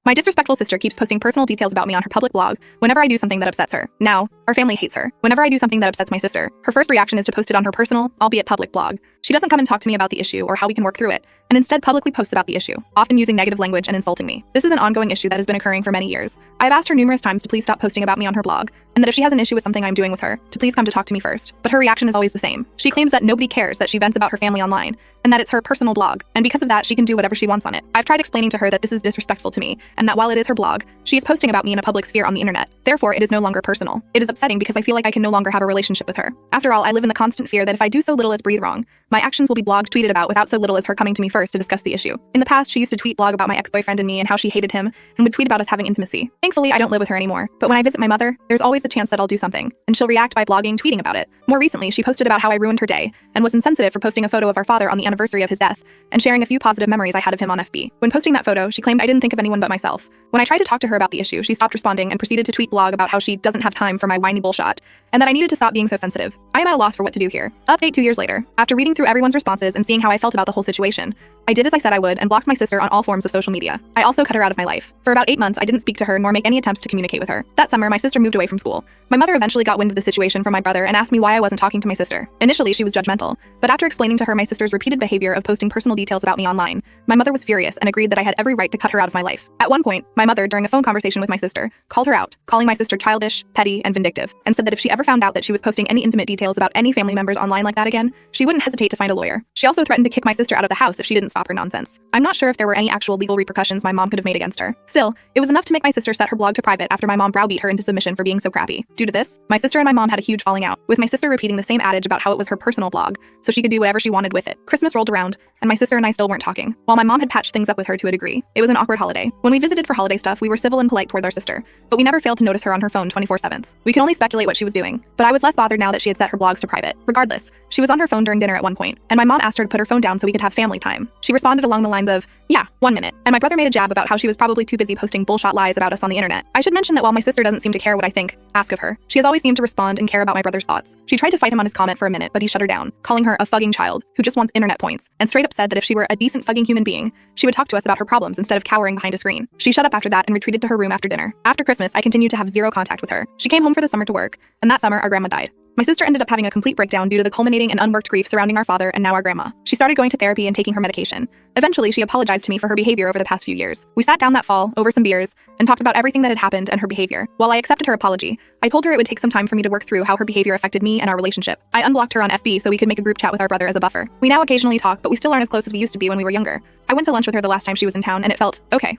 My disrespectful sister keeps posting personal details about me on her public blog whenever I do something that upsets her. Now, our family hates her. Whenever I do something that upsets my sister, her first reaction is to post it on her personal, albeit public blog. She doesn't come and talk to me about the issue or how we can work through it, and instead publicly posts about the issue, often using negative language and insulting me. This is an ongoing issue that has been occurring for many years. I've asked her numerous times to please stop posting about me on her blog, and that if she has an issue with something I'm doing with her, to please come to talk to me first. But her reaction is always the same. She claims that nobody cares that she vents about her family online, and that it's her personal blog, and because of that, she can do whatever she wants on it. I've tried explaining to her that this is disrespectful to me, and that while it is her blog, she is posting about me in a public sphere on the internet. Therefore, it is no longer personal. It is upsetting because I feel like I can no longer have a relationship with her. After all, I live in the constant fear that if I do so little as breathe wrong, my actions will be blogged, tweeted about without so little as her coming to me first to discuss the issue. In the past, she used to tweet blog about my ex-boyfriend and me and how she hated him, and would tweet about us having intimacy. Thankfully, I don't live with her anymore, but when I visit my mother, there's always the chance that I'll do something, and she'll react by blogging, tweeting about it. More recently, she posted about how I ruined her day, and was insensitive for posting a photo of our father on the anniversary of his death, and sharing a few positive memories I had of him on FB. When posting that photo, she claimed I didn't think of anyone but myself. When I tried to talk to her about the issue, she stopped responding and proceeded to tweet blog about how she doesn't have time for my whiny bullshit, and that I needed to stop being so sensitive. I am at a loss for what to do here. Update 2 years later. After reading through everyone's responses and seeing how I felt about the whole situation, I did as I said I would and blocked my sister on all forms of social media. I also cut her out of my life. For about 8 months, I didn't speak to her nor make any attempts to communicate with her. That summer, my sister moved away from school. My mother eventually got wind of the situation from my brother and asked me why I wasn't talking to my sister. Initially, she was judgmental, but after explaining to her my sister's repeated behavior of posting personal details about me online, my mother was furious and agreed that I had every right to cut her out of my life. At one point, my mother, during a phone conversation with my sister, called her out, calling my sister childish, petty, and vindictive, and said that if she ever found out that she was posting any intimate details about any family members online like that again, she wouldn't hesitate to find a lawyer. She also threatened to kick my sister out of the house if she didn't stop her nonsense. I'm not sure if there were any actual legal repercussions my mom could have made against her. Still, it was enough to make my sister set her blog to private after my mom browbeat her into submission for being so crappy. Due to this, my sister and my mom had a huge falling out, with my sister repeating the same adage about how it was her personal blog, so she could do whatever she wanted with it. Christmas rolled around, and my sister and I still weren't talking. While my mom had patched things up with her to a degree, it was an awkward holiday. When we visited for holiday stuff, we were civil and polite toward our sister, but we never failed to notice her on her phone 24/7. We can only speculate what she was doing, but I was less bothered now that she had set her blogs to private. Regardless, she was on her phone during dinner at one point, and my mom asked her to put her phone down so we could have family time. She responded along the lines of, "Yeah, 1 minute." And my brother made a jab about how she was probably too busy posting bullshit lies about us on the internet. I should mention that while my sister doesn't seem to care what I think, ask of her, she has always seemed to respond and care about my brother's thoughts. She tried to fight him on his comment for a minute, but he shut her down, calling her a fugging child who just wants internet points, and straight up said that if she were a decent fugging human being, she would talk to us about her problems instead of cowering behind a screen. She shut up after that and retreated to her room after dinner. After Christmas, I continued to have zero contact with her. She came home for the summer to work, and that summer, our grandma died. My sister ended up having a complete breakdown due to the culminating and unworked grief surrounding our father and now our grandma. She started going to therapy and taking her medication. Eventually, she apologized to me for her behavior over the past few years. We sat down that fall, over some beers, and talked about everything that had happened and her behavior. While I accepted her apology, I told her it would take some time for me to work through how her behavior affected me and our relationship. I unblocked her on FB so we could make a group chat with our brother as a buffer. We now occasionally talk, but we still aren't as close as we used to be when we were younger. I went to lunch with her the last time she was in town, and it felt okay.